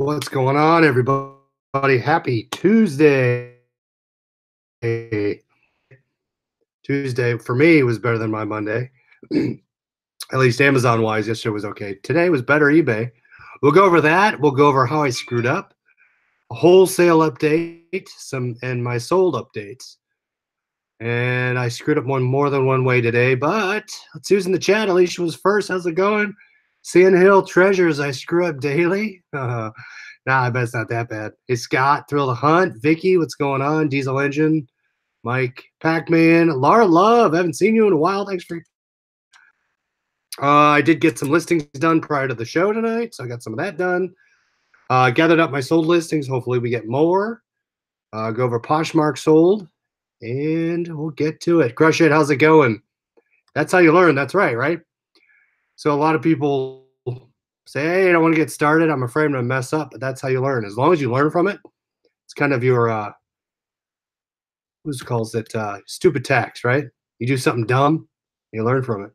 What's going on, everybody? Happy Tuesday. Tuesday for me was better than my Monday. At least Amazon-wise, yesterday was okay. Today was better eBay. We'll go over that. We'll go over how I screwed up, a wholesale update, and my sold updates. And I screwed up more than one way today, but let's see who's in the chat. Alicia was first. How's it going? Sand Hill Treasures, I screw up daily. Nah, I bet it's not that bad. Hey, Scott, Thrill to Hunt. Vicky, what's going on? Diesel Engine. Mike, Pakman. Laura Love, haven't seen you in a while. Thanks for... I did get some listings done prior to the show tonight, so I got some of that done. Gathered up my sold listings. Hopefully we get more. Go over Poshmark sold, and we'll get to it. Crush it. How's it going? That's how you learn. That's right? So a lot of people say, hey, I don't want to get started. I'm afraid I'm going to mess up, but that's how you learn. As long as you learn from it, it's kind of your, who calls it, stupid tax, right? You do something dumb, you learn from it.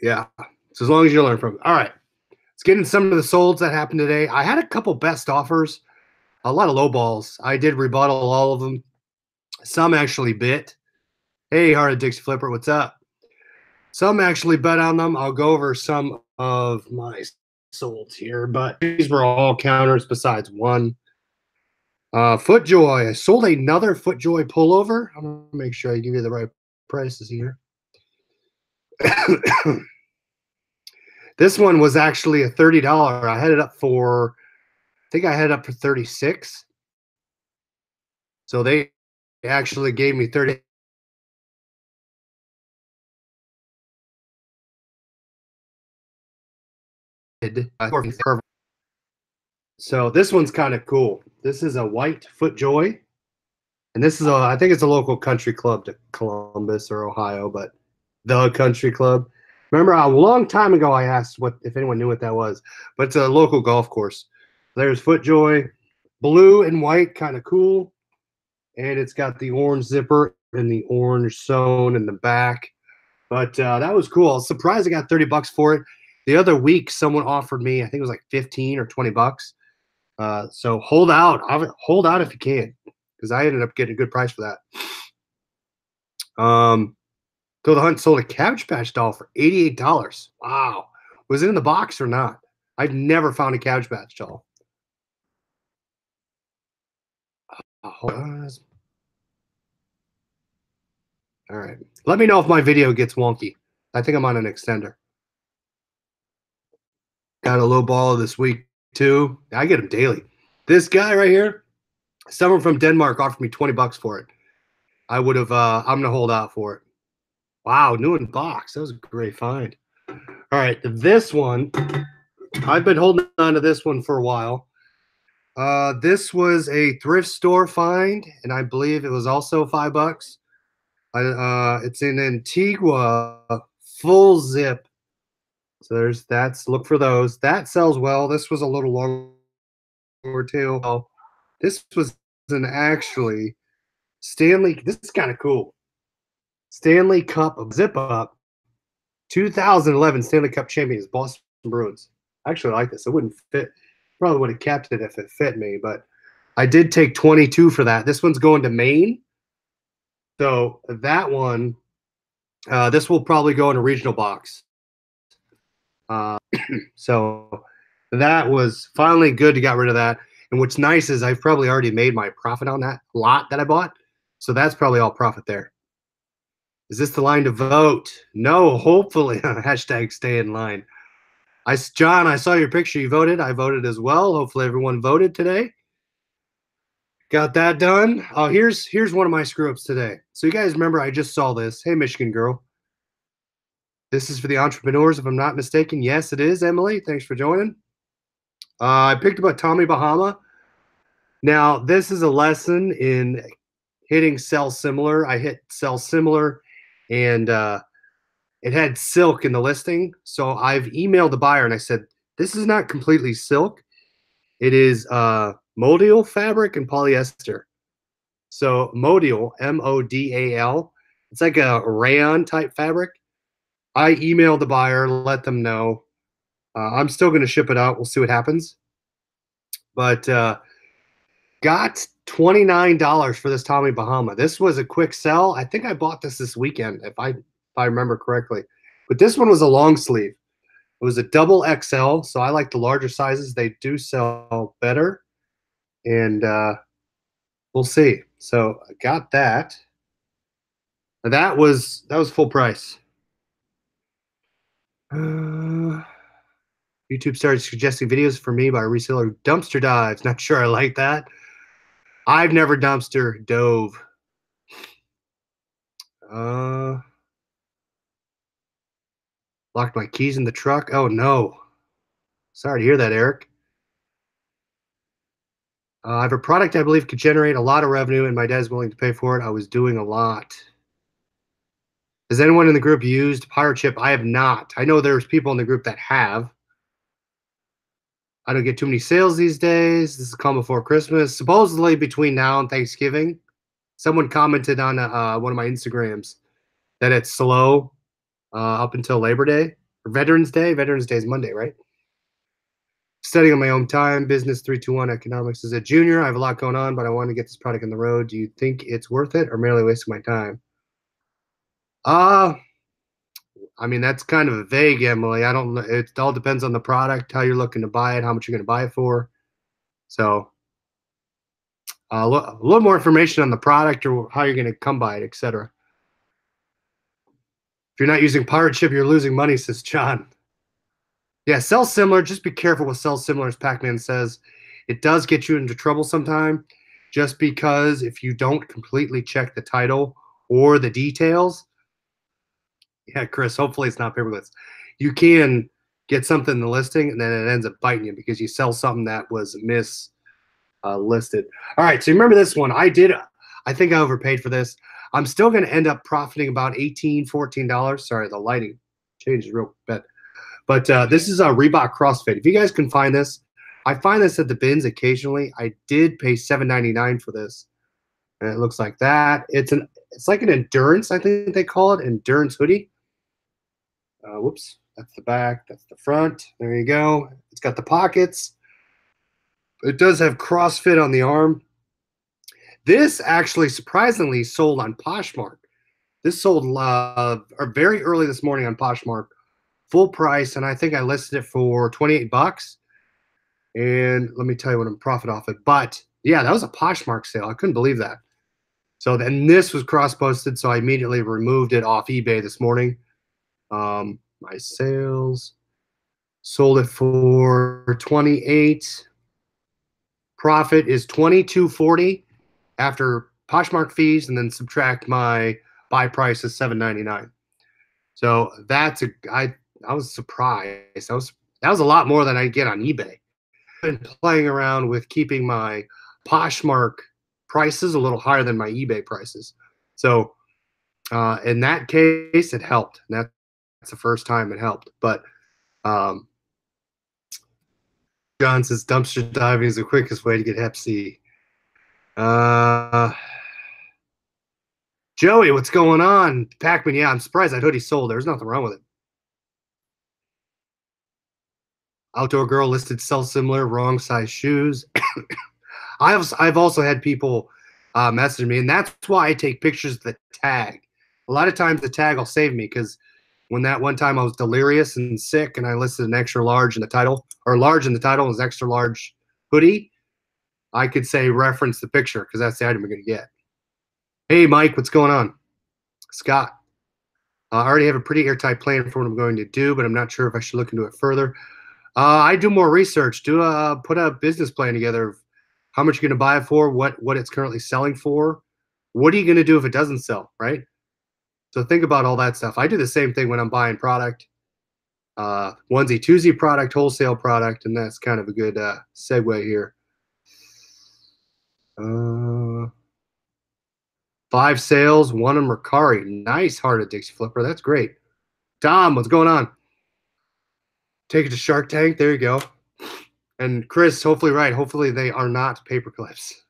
Yeah, so as long as you learn from it. All right, let's get into some of the solds that happened today. I had a couple best offers, a lot of low balls. I did rebuttal all of them. Some actually bit. Hey, Heart of Dixie Flipper, what's up? Some actually bet on them. I'll go over some of my solds here, but these were all counters besides one. FootJoy. I sold another FootJoy pullover. I'm going to make sure I give you the right prices here. This one was actually a $30. I had it up for, I think I had it up for 36. So they actually gave me 30. So this one's kind of cool. This is a white FootJoy, and this is a, I think it's a local country club to Columbus or Ohio, but the country club. Remember a long time ago I asked what if anyone knew what that was, but it's a local golf course. There's FootJoy, blue and white, kind of cool, and it's got the orange zipper and the orange sewn in the back. But that was cool. I was surprised I got $30 for it. The other week, someone offered me, I think it was like 15 or 20 bucks. So hold out. Hold out if you can, because I ended up getting a good price for that. Go the Hunt sold a Cabbage Patch doll for $88. Wow. Was it in the box or not? I've never found a Cabbage Patch doll. All right. Let me know if my video gets wonky. I think I'm on an extender. Got a low ball this week too. I get them daily. This guy right here, someone from Denmark offered me 20 bucks for it. I would have, I'm going to hold out for it. Wow, new in box. That was a great find. All right, this one, I've been holding on to this one for a while. This was a thrift store find, and I believe it was also $5. It's in Antigua, full zip. So look for those. That sells well. This was a little longer tail. This was actually Stanley. This is kind of cool. Stanley Cup zip up, 2011 Stanley Cup champions, Boston Bruins. I actually like this. It wouldn't fit. Probably would have kept it if it fit me, but I did take 22 for that. This one's going to Maine. So that one, this will probably go in a regional box. So that was finally good to get rid of that. And what's nice is I've probably already made my profit on that lot that I bought. So that's probably all profit there. Is this the line to vote? No, hopefully. Hashtag stay in line. John, I saw your picture. You voted. I voted as well. Hopefully everyone voted today. Got that done. Oh, here's one of my screw-ups today. So you guys remember I just saw this. Hey, Michigan girl. This is for the entrepreneurs, if I'm not mistaken. Yes, it is, Emily. Thanks for joining. I picked up a Tommy Bahama. Now, this is a lesson in hitting sell similar. I hit sell similar, and it had silk in the listing. So I've emailed the buyer, and I said, this is not completely silk. It is modal fabric and polyester. So modal, M-O-D-A-L. It's like a rayon type fabric. I emailed the buyer, let them know. I'm still going to ship it out. We'll see what happens. But got $29 for this Tommy Bahama. This was a quick sell. I think I bought this weekend, if I remember correctly. But this one was a long sleeve. It was a double XL, so I like the larger sizes. They do sell better, and we'll see. So I got that. That was full price. YouTube started suggesting videos for me by reseller dumpster dives. Not sure I like that. I've never dumpster dove. Locked my keys in the truck. Oh no. Sorry to hear that, Eric. I have a product I believe could generate a lot of revenue, and my dad is willing to pay for it. I was doing a lot. Has anyone in the group used Pirate Chip? I have not. I know there's people in the group that have. I don't get too many sales these days. This is come before Christmas. Supposedly between now and Thanksgiving. Someone commented on one of my Instagrams that it's slow up until Labor Day or Veterans Day. Veterans Day is Monday, right? Studying on my own time. Business 321 economics as a junior. I have a lot going on, but I want to get this product on the road. Do you think it's worth it or merely wasting my time? I mean, that's kind of vague, Emily. I don't know. It all depends on the product, how you're looking to buy it, how much you're going to buy it for. So a little more information on the product or how you're going to come by it, etc. If you're not using Pirate Chip, you're losing money, says John. Yeah, sell similar. Just be careful with sell similar, as Pakman says. It does get you into trouble sometime, just because if you don't completely check the title or the details. Yeah, Chris, hopefully it's not paperless. You can get something in the listing, and then it ends up biting you because you sell something that was listed. All right, so remember this one. I think I overpaid for this. I'm still going to end up profiting about $18, $14. Sorry, the lighting changes real bit. But this is a Reebok CrossFit. If you guys can find this, I find this at the bins occasionally. I did pay $7.99 for this, and it looks like that. It's like an endurance, I think they call it, endurance hoodie. Whoops, that's the back, that's the front. There you go. It's got the pockets. It does have CrossFit on the arm. This actually surprisingly sold on Poshmark. This sold very early this morning on Poshmark, full price, and I think I listed it for 28 bucks. And let me tell you what I'm profit off it. But yeah, that was a Poshmark sale. I couldn't believe that. So then this was cross-posted, so I immediately removed it off eBay this morning. My sales sold it for 28. Profit is 22.40 after Poshmark fees, and then subtract my buy price is $7.99. So that's I was surprised. That was a lot more than I get on eBay. I've been playing around with keeping my Poshmark prices a little higher than my eBay prices. So in that case, it helped. And that's the first time it helped. But John says dumpster diving is the quickest way to get Hep C. Joey, what's going on? Pakman, yeah, I'm surprised that hoodie sold. There's nothing wrong with it. Outdoor girl listed sell similar, wrong size shoes. I've also had people message me, and that's why I take pictures of the tag. A lot of times the tag will save me because when that one time I was delirious and sick and I listed an extra large in the title, or large in the title was extra large hoodie, I could say reference the picture because that's the item you're going to get. Hey, Mike, what's going on? Scott, I already have a pretty airtight plan for what I'm going to do, but I'm not sure if I should look into it further. I do more research. Put a business plan together of how much you're going to buy it for, what it's currently selling for. What are you going to do if it doesn't sell, right? So think about all that stuff. I do the same thing when I'm buying product, onesie, twosie product, wholesale product, and that's kind of a good segue here. 5 sales, 1 on Mercari. Nice heart of Dixie Flipper. That's great. Tom, what's going on? Take it to Shark Tank. There you go. And Chris, hopefully right. Hopefully they are not paper clips.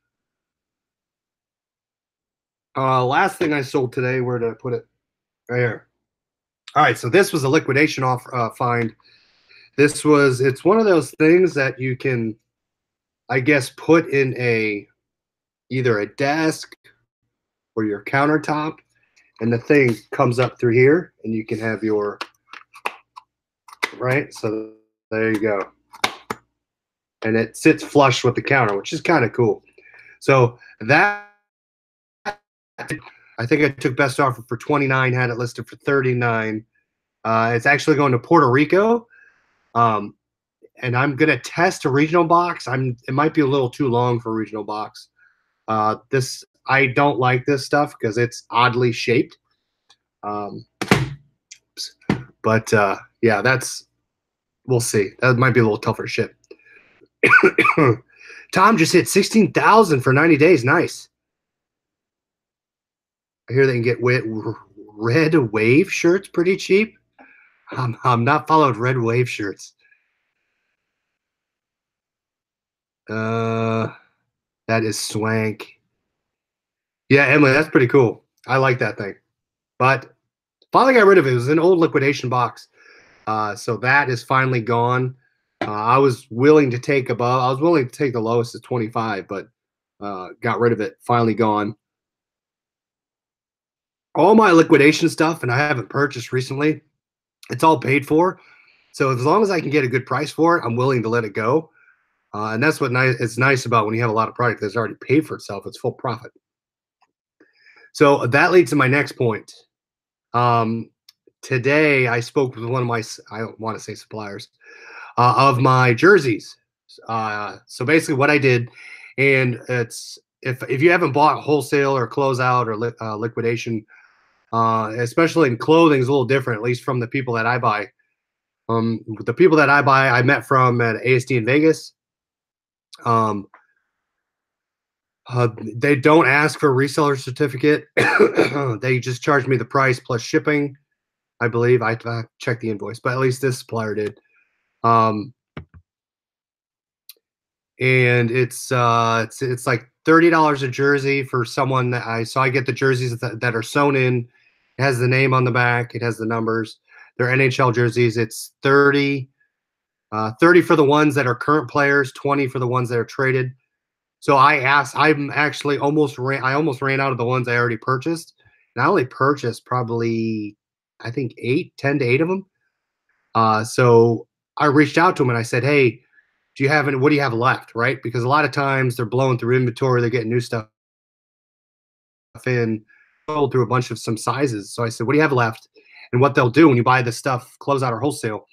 Last thing I sold today, where did I put it? Right here. All right, so this was a liquidation find. It's one of those things that you can, I guess, put in either a desk or your countertop, and the thing comes up through here, and you can have your, right? So there you go. And it sits flush with the counter, which is kind of cool. So that, I think I took best offer for 29, had it listed for 39. It's actually going to Puerto Rico. And I'm gonna test a regional box. It might be a little too long for a regional box. I don't like this stuff because it's oddly shaped. But yeah, we'll see. That might be a little tougher to ship. Tom just hit 16,000 for 90 days. Nice. I hear they can get red wave shirts pretty cheap. I'm not followed red wave shirts. That is swank. Yeah, Emily, that's pretty cool. I like that thing. But finally got rid of it. It was an old liquidation box. So that is finally gone. I was willing to take the lowest at 25, but got rid of it. Finally gone. All my liquidation stuff, and I haven't purchased recently, it's all paid for. So as long as I can get a good price for it, I'm willing to let it go. And that's what it's nice about when you have a lot of product that's already paid for itself. It's full profit. So that leads to my next point. Today I spoke with one of my, I don't want to say suppliers, of my jerseys. So basically what I did, and it's, if you haven't bought wholesale or closeout or liquidation, especially in clothing, is a little different, at least from the people that I buy. The people that I buy, I met from at ASD in Vegas. They don't ask for a reseller certificate. They just charge me the price plus shipping. I believe I checked the invoice, but at least this supplier did. And it's like $30 a jersey for someone that so I get the jerseys that are sewn in. It has the name on the back. It has the numbers. They're NHL jerseys. It's 30 for the ones that are current players, 20 for the ones that are traded. So I'm actually almost ran out of the ones I already purchased. And I only purchased probably, I think 10 to 8 of them. So I reached out to them and I said, hey, what do you have left? Right? Because a lot of times they're blowing through inventory. They're getting new stuff in, through a bunch of some sizes. So I said, what do you have left? And what they'll do when you buy this stuff, closeout or wholesale,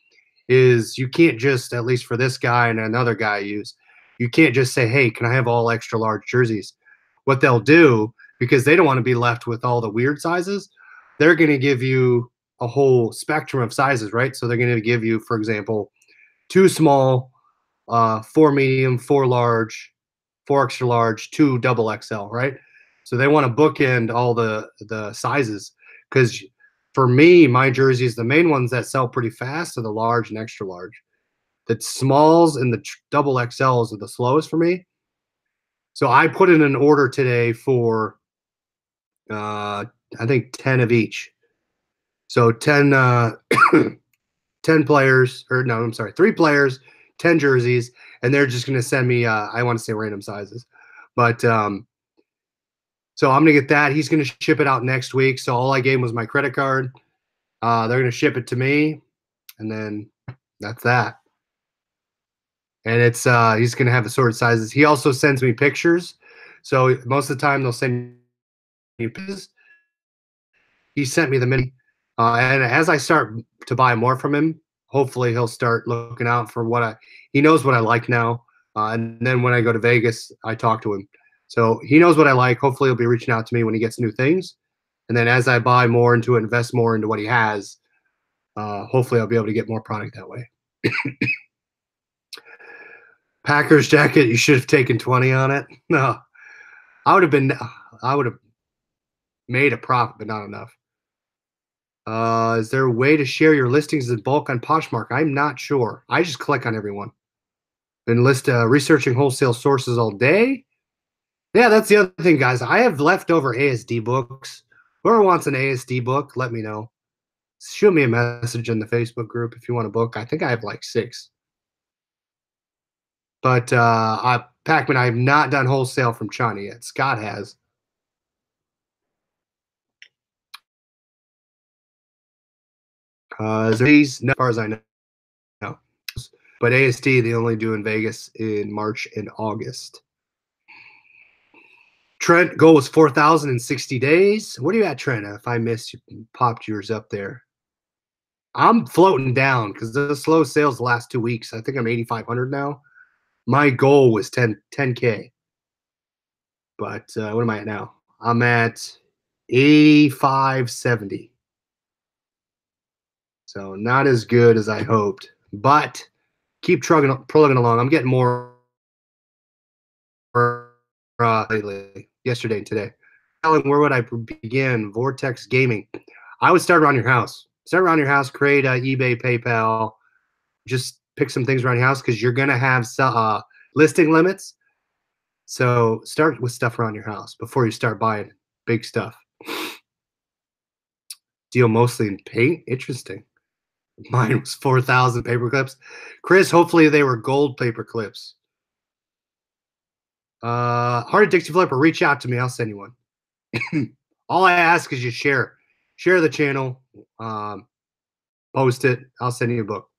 is you can't just, at least for this guy and another guy I use, you can't just say, hey, can I have all extra large jerseys? What they'll do, because they don't want to be left with all the weird sizes, they're going to give you a whole spectrum of sizes, right? So they're going to give you, for example, 2 small, 4 medium, 4 large, 4 extra large, 2 double XL, right? So they want to bookend all the sizes, because for me, my jerseys, the main ones that sell pretty fast are the large and extra large. The smalls and the double XLs are the slowest for me. So I put in an order today for, I think 10 of each. So 10, 10 players, or no, I'm sorry, 3 players, 10 jerseys, and they're just going to send me, I want to say random sizes. But so I'm going to get that. He's going to ship it out next week. So all I gave him was my credit card. They're going to ship it to me, and then that's that. And it's he's going to have assorted sizes. He also sends me pictures. So most of the time they'll send me pictures. He sent me the mini. And as I start to buy more from him, hopefully he'll start looking out for he knows what I like now. And then when I go to Vegas, I talk to him. So he knows what I like. Hopefully he'll be reaching out to me when he gets new things. And then as I buy more into it, invest more into what he has, hopefully I'll be able to get more product that way. Packers jacket, you should have taken 20 on it. No, I would have made a profit, but not enough. Is there a way to share your listings in bulk on Poshmark? I'm not sure. I just click on everyone. Been researching wholesale sources all day. Yeah, that's the other thing, guys. I have leftover ASD books. Whoever wants an ASD book, let me know. Shoot me a message in the Facebook group if you want a book. I think I have like 6. But Pakman, I have not done wholesale from China yet. Scott has. Is there these? No, as far as I know. No. But ASD, they only do in Vegas in March and August. Trent, goal was 4,000 in 60 days. What are you at, Trent? If I missed, you popped yours up there. I'm floating down because the slow sales the last 2 weeks. I think I'm 8,500 now. My goal was 10K. But what am I at now? I'm at 8570. So not as good as I hoped, but keep plugging along. I'm getting more lately, yesterday and today. Where would I begin? Vortex Gaming. I would start around your house. Start around your house, create eBay, PayPal. Just pick some things around your house because you're going to have listing limits. So start with stuff around your house before you start buying big stuff. Deal mostly in paint. Interesting. Mine was 4,000 paper clips. Chris, hopefully they were gold paper clips. Hearted Dixie Flipper, reach out to me. I'll send you one. All I ask is you share the channel, post it. I'll send you a book.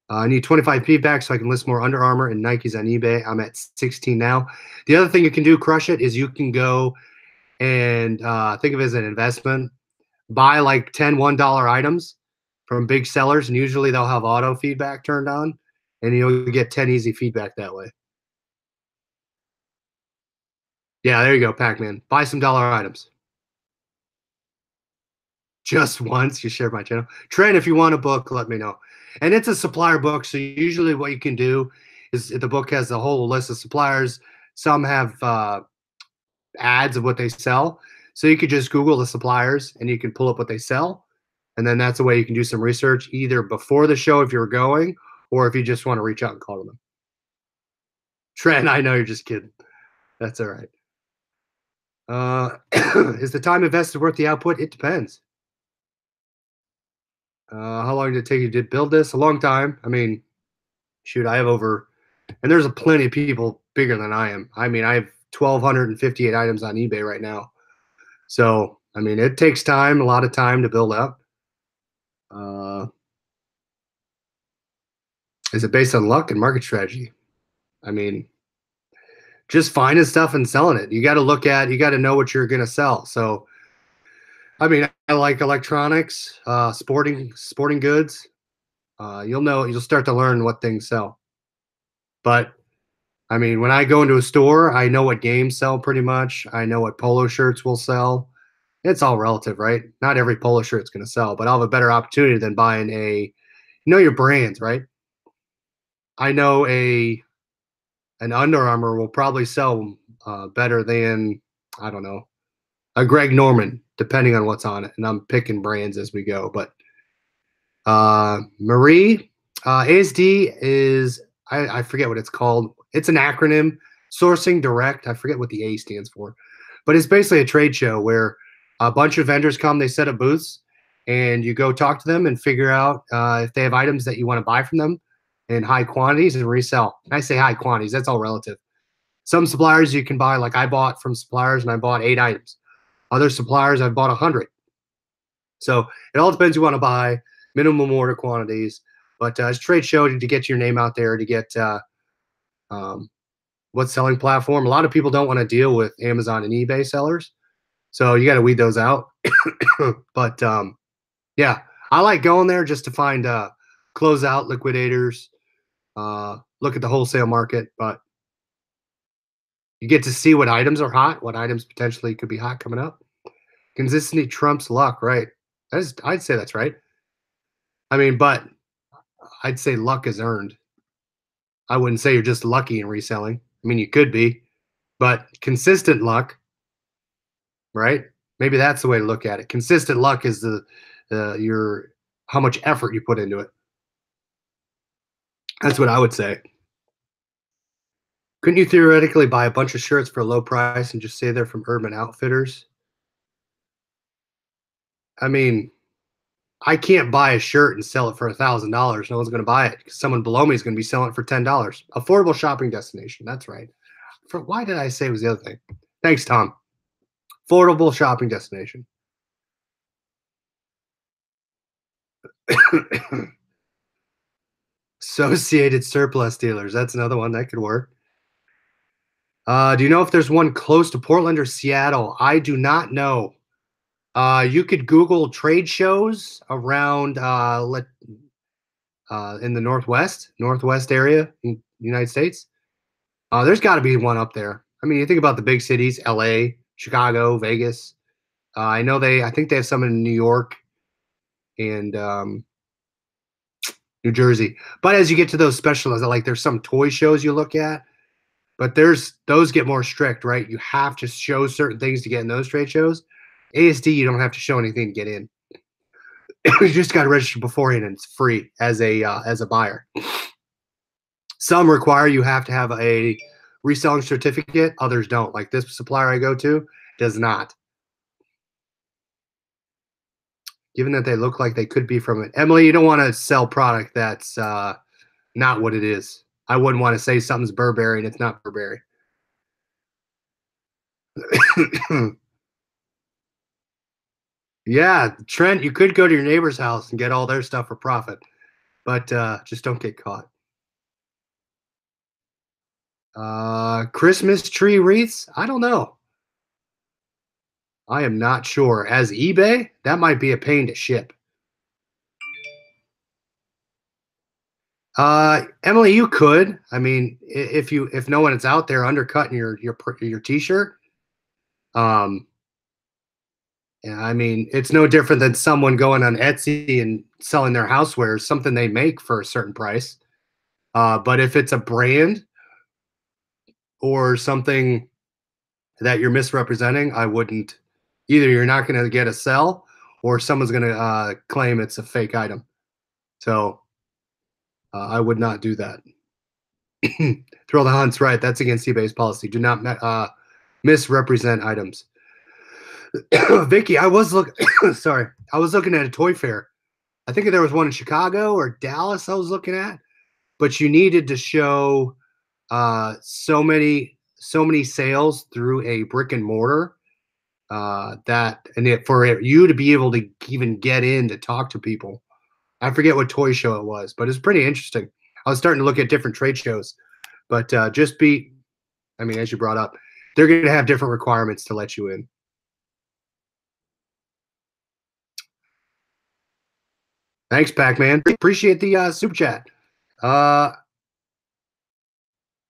I need 25 feedback so I can list more Under Armour and Nikes on eBay. I'm at 16 now. The other thing you can do, crush it, is you can go and think of it as an investment. Buy like 10 $1 items from big sellers, and usually they'll have auto feedback turned on, and you'll get 10 easy feedback that way. Yeah, there you go, Pakman. Buy some dollar items. Just once, you share my channel. Trent, if you want a book, let me know. And it's a supplier book, so usually what you can do is the book has a whole list of suppliers. Some have ads of what they sell. So you could just Google the suppliers and you can pull up what they sell. And then that's a way you can do some research either before the show if you're going or if you just want to reach out and call them. Trent, I know you're just kidding. That's all right. Is the time invested worth the output? It depends. How long did it take you to build this? A long time. I mean, shoot, I have over, and there's a plenty of people bigger than I am. I mean, I have 1,258 items on eBay right now. So, I mean, it takes time, a lot of time to build up. Is it based on luck and market strategy? I mean, just finding stuff and selling it. You got to know what you're going to sell. So, I mean, I like electronics, sporting goods. You'll start to learn what things sell. But I mean, when I go into a store, I know what games sell pretty much. I know what polo shirts will sell. It's all relative, right? Not every polo shirt's going to sell, but I'll have a better opportunity than buying your brands, right? I know an Under Armour will probably sell better than, I don't know, a Greg Norman, depending on what's on it. And I'm picking brands as we go. But Marie, ASD is, I forget what it's called. It's an acronym, Sourcing Direct. I forget what the A stands for. But it's basically a trade show where a bunch of vendors come, they set up booths, and you go talk to them and figure out if they have items that you want to buy from them in high quantities and resell. And I say high quantities, that's all relative. Some suppliers you can buy, like I bought from suppliers and I bought 8 items. Other suppliers I've bought 100. So it all depends you want to buy, minimum order quantities. But it's a trade show to get your name out there, to get what's selling platform. A lot of people don't want to deal with Amazon and eBay sellers. So you got to weed those out. But yeah, I like going there just to find closeout liquidators, look at the wholesale market. But you get to see what items are hot, what items potentially could be hot coming up. Consistency trumps luck, right? I'd say that's right. I mean, but I'd say luck is earned. I wouldn't say you're just lucky in reselling. I mean, you could be, but consistent luck, right? Maybe that's the way to look at it. Consistent luck is your how much effort you put into it. That's what I would say. Couldn't you theoretically buy a bunch of shirts for a low price and just say they're from Urban Outfitters? I mean, I can't buy a shirt and sell it for $1,000. No one's going to buy it because someone below me is going to be selling it for $10. Affordable shopping destination. That's right. Why did I say it was the other thing? Thanks, Tom. Affordable shopping destination. Associated surplus dealers. That's another one that could work. Do you know if there's one close to Portland or Seattle? I do not know. You could Google trade shows around in the northwest area in the United States. There's got to be one up there. I mean, you think about the big cities: L.A., Chicago, Vegas. I think they have some in New York and New Jersey. But as you get to those specialized, like there's some toy shows you look at, but those get more strict, right? You have to show certain things to get in those trade shows. ASD, you don't have to show anything to get in. You just got to register beforehand, and it's free as a buyer. Some require you have to have a reselling certificate. Others don't. Like this supplier I go to does not. Given that they look like they could be from it. Emily, you don't want to sell product that's not what it is. I wouldn't want to say something's Burberry and it's not Burberry. Yeah, Trent, you could go to your neighbor's house and get all their stuff for profit, but just don't get caught. Christmas tree wreaths? I don't know. I am not sure. As eBay, that might be a pain to ship. Emily, you could. I mean, if no one is out there undercutting your t-shirt, yeah, I mean, it's no different than someone going on Etsy and selling their housewares, something they make for a certain price. But if it's a brand or something that you're misrepresenting, I wouldn't. Either you're not going to get a sell, or someone's going to claim it's a fake item. So I would not do that. Thrill the Hunt's right. That's against eBay's policy. Do not misrepresent items. Vicky, I was looking. Sorry, I was looking at a toy fair. I think there was one in Chicago or Dallas. I was looking at, but you needed to show so many sales through a brick and mortar for you to be able to even get in to talk to people. I forget what toy show it was, but it's pretty interesting. I was starting to look at different trade shows, but I mean, as you brought up, they're going to have different requirements to let you in. Thanks, Pakman. Appreciate the super chat.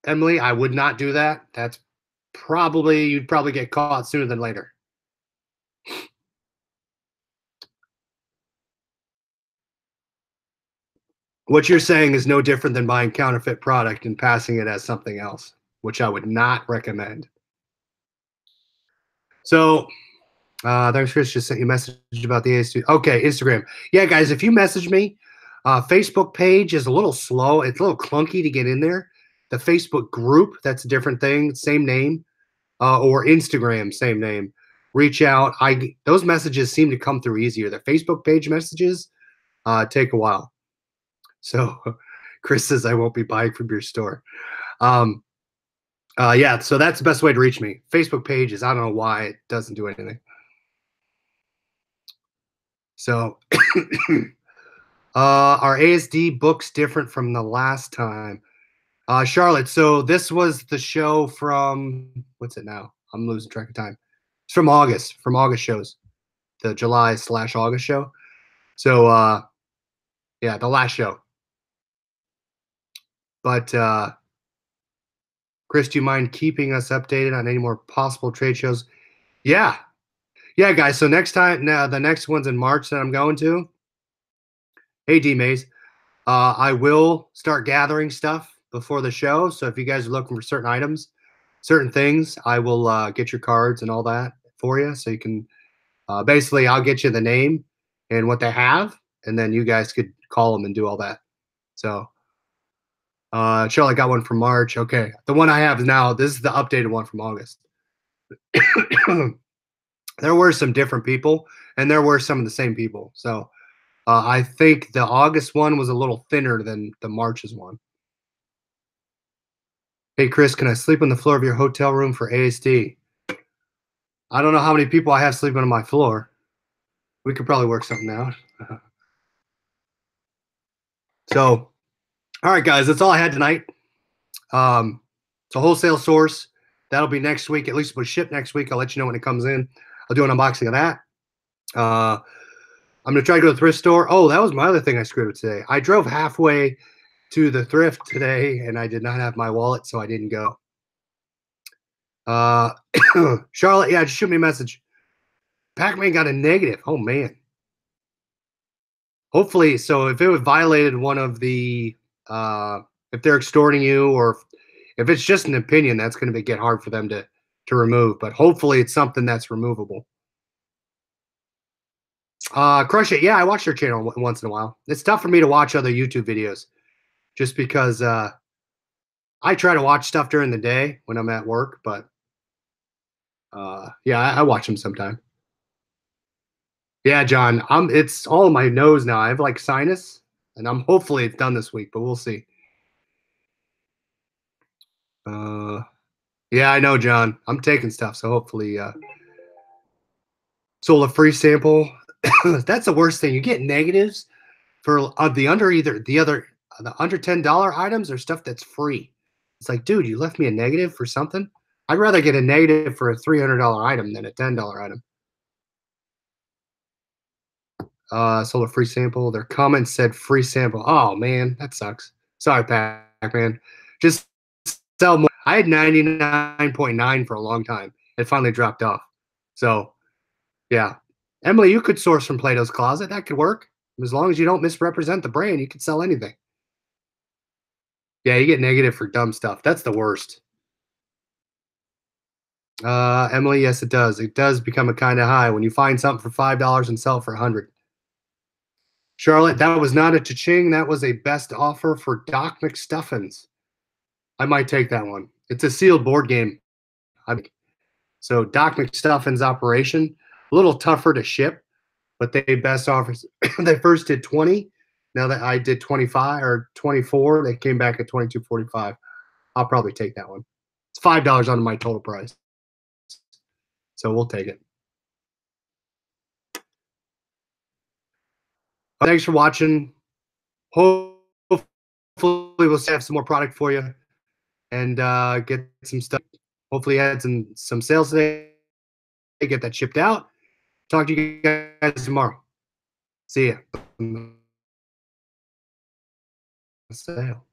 Emily, I would not do that. That's you'd probably get caught sooner than later. What you're saying is no different than buying counterfeit product and passing it as something else, which I would not recommend. So, thanks, Chris. Just sent you a message about the AS2. Okay, Instagram. Yeah, guys, if you message me, Facebook page is a little slow. It's a little clunky to get in there. The Facebook group, that's a different thing. Same name. Or Instagram, same name. Reach out. Those messages seem to come through easier. The Facebook page messages take a while. So Chris says I won't be buying from your store. Yeah, so that's the best way to reach me. Facebook pages, I don't know why it doesn't do anything. So are ASD books different from the last time? Charlotte, so this was the show from, what's it now? I'm losing track of time. It's from August shows, the July/August show. So, yeah, the last show. But Chris, do you mind keeping us updated on any more possible trade shows? Yeah, guys. So next time, now the next one's in March that I'm going to. Hey, D Mays, I will start gathering stuff before the show. So if you guys are looking for certain items, certain things, I will get your cards and all that for you. So you can basically, I'll get you the name and what they have, and then you guys could call them and do all that. So. Charlotte got one from March. Okay. The one I have now, this is the updated one from August. There were some different people, and there were some of the same people. So I think the August one was a little thinner than the March's one. Hey, Chris, can I sleep on the floor of your hotel room for ASD? I don't know how many people I have sleeping on my floor. We could probably work something out. So, all right, guys, that's all I had tonight. It's a wholesale source. That'll be next week. At least it'll ship next week. I'll let you know when it comes in. I'll do an unboxing of that. I'm going to try to go to the thrift store. Oh, that was my other thing I screwed up today. I drove halfway to the thrift today, and I did not have my wallet, so I didn't go. Charlotte, yeah, just shoot me a message. Pakman got a negative. Oh, man. Hopefully, so if it was violated one of the, if they're extorting you, or if it's just an opinion, that's going to get hard for them to remove. But hopefully it's something that's removable. Crush It. Yeah, I watch their channel once in a while. It's tough for me to watch other YouTube videos just because I try to watch stuff during the day when I'm at work. But yeah, I watch them sometime. Yeah, John, it's all in my nose now. I have like sinus, and hopefully it's done this week, but we'll see. Yeah, I know, John. I'm taking stuff, so hopefully sold a free sample. That's the worst thing. You get negatives for the under the under $10 items or stuff that's free. It's like, dude, you left me a negative for something. I'd rather get a negative for a $300 item than a $10 item. Sold a free sample. Their comments said free sample. Oh man, that sucks. Sorry, Pakman. Just sell more. I had 99.9 for a long time. It finally dropped off. So yeah. Emily, you could source from Plato's Closet. That could work. As long as you don't misrepresent the brand, you could sell anything. Yeah, you get negative for dumb stuff. That's the worst. Emily, yes, it does. It does become a kind of high when you find something for $5 and sell it for 100. Charlotte, that was not a cha-ching. That was a best offer for Doc McStuffins. I might take that one. It's a sealed board game. So Doc McStuffins Operation, a little tougher to ship, but they best offers. They first did 20. Now that I did 25 or 24, they came back at 22.45. I'll probably take that one. It's $5 under my total price. So we'll take it. Thanks for watching. Hopefully we'll have some more product for you and get some stuff. Hopefully add some sales today. Get that shipped out. Talk to you guys tomorrow. See ya. Sale.